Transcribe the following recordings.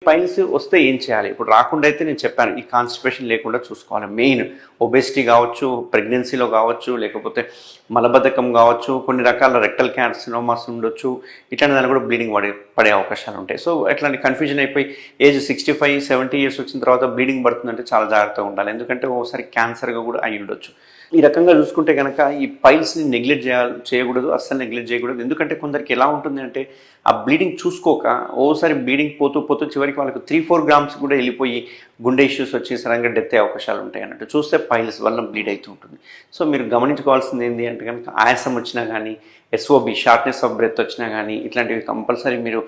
Piles వస్తే ఏం చేయాలి? ఇప్పుడు రాకుండా అయితే నేను చెప్పాను. ఈ కాన్‌స్టిపేషన్ లేకుండా చూసుకోవాలి. మెయిన్ ఒబెసిటీ కావచ్చు, ప్రెగ్నెన్సీలో కావచ్చు, లేకపోతే మలబద్ధకం కావచ్చు, కొన్ని రకాల రెక్టల్ కార్సినోమాస్ ఉండొచ్చు. ఇట్లాంటి దానిలో కూడా బ్లీడింగ్ పడే అవకాశాలు ఉంటాయి. సో అట్లాంటి కన్‌ఫ్యూజన్ అయిపోయి ఏజ్ 65, 70 ఇయర్స్ వచ్చిన తర్వాత బ్లీడింగ్ పడుతుందంటే చాలా జాగ్రత్తగా ఉండాలి. ఎందుకంటే ఓసారి క్యాన్సర్‌గా కూడా అయ్యి ఉండొచ్చు. ఈ రకంగా చూసుకుంటే కనుక ఈ పైల్స్ని నెగ్లెక్ట్ చేయకూడదు, అస్సలు నెగ్లెక్ట్ చేయకూడదు. ఎందుకంటే కొందరికి ఎలా ఉంటుంది అంటే ఆ బ్లీడింగ్ చూసుకోక ఓసారి బ్లీడింగ్ పోతూ పోతూ చివరికి వాళ్ళకు 3-4 గ్రామ్స్ కూడా వెళ్ళిపోయి గుండె ఇష్యూస్ వచ్చి సడన్గా డెత్ అయ్యే అవకాశాలు ఉంటాయి అన్నట్టు. చూస్తే పైల్స్ వల్ల బ్లీడ్ అవుతూ ఉంటుంది. సో మీరు గమనించుకోవాల్సింది ఏంటి అంటే కనుక ఆయాసం వచ్చినా కానీ, ఎస్ఓబి షార్ట్నెస్ ఆఫ్ బ్రెత్ వచ్చినా కానీ ఇట్లాంటివి కంపల్సరీ మీరు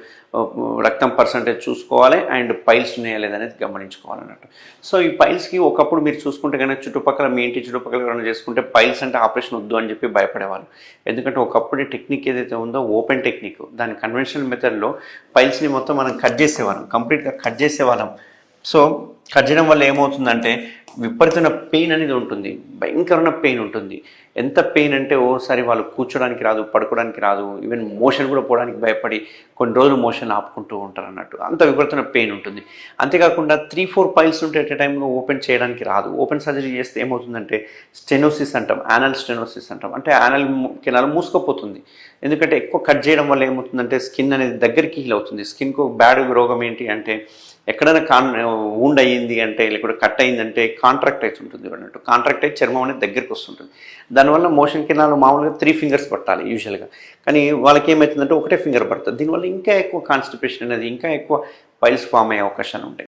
రక్తం పర్సంటేజ్ చూసుకోవాలి అండ్ పైల్స్ ఉన్నాయా లేదనేది గమనించుకోవాలన్నట్టు. సో ఈ పైల్స్కి ఒకప్పుడు మీరు చూసుకుంటే కనుక చుట్టుపక్కల మీ ఇంటి చుట్టుపక్కల ఎవరైనా చేసుకుంటే పైల్స్ అంటే ఆపరేషన్ వద్దు అని చెప్పి భయపడేవాళ్ళు. ఎందుకంటే ఒకప్పుడు టెక్నిక్ ఏదైతే ఉందో ఓపెన్ టెక్నిక్, దాని కన్వెన్షనల్ మెథడ్లో పైల్స్ని మొత్తం మనం కట్ చేసేవాళ్ళం, కంప్లీట్గా కట్ చేసేవాళ్ళం. సో కట్ చేయడం వల్ల ఏమవుతుందంటే విపరీతమైన పెయిన్ అనేది ఉంటుంది, భయంకరమైన పెయిన్ ఉంటుంది. ఎంత పెయిన్ అంటే ఓసారి వాళ్ళు కూర్చోడానికి రాదు, పడుకోవడానికి రాదు, ఈవెన్ మోషన్ కూడా పోవడానికి భయపడి కొన్ని రోజులు మోషన్ ఆపుకుంటూ ఉంటారు అన్నట్టు. అంత విపరీతమైన పెయిన్ ఉంటుంది. అంతేకాకుండా 3-4 పైల్స్ ఉంటే ఎట్ ఏ టైంలో ఓపెన్ చేయడానికి రాదు. ఓపెన్ సర్జరీ చేస్తే ఏమవుతుందంటే స్టెనోసిస్ అంటాం, యానల్ స్టెనోసిస్ అంటాం. అంటే యానల్ కెనాల్ మూసుకుపోతుంది. ఎందుకంటే ఎక్కువ కట్ చేయడం వల్ల ఏమవుతుందంటే స్కిన్ అనేది దగ్గరికి హీల్ అవుతుంది. స్కిన్కు బ్యాడ్ రోగం ఏంటి అంటే ఎక్కడైనా వూండ్ అయ్యింది అంటే లేకపోతే కట్ అయిందంటే కాంట్రాక్ట్ అయితే ఉంటుంది అన్నట్టు. కాంట్రాక్ట్ అయితే చర్మం అనేది దగ్గరికి వస్తుంటుంది. దానివల్ల మోషన్ కెనాల్ మామూలుగా 3 ఫింగర్స్ పట్టాలి యూజువల్గా. కానీ వాళ్ళకి ఏమవుతుందంటే ఒకటే ఫింగర్ పడుతుంది. దీనివల్ల ఇంకా ఎక్కువ కాన్స్టిపేషన్ అనేది, ఇంకా ఎక్కువ పైల్స్ ఫామ్ అయ్యే అవకాశాలు ఉంటాయి.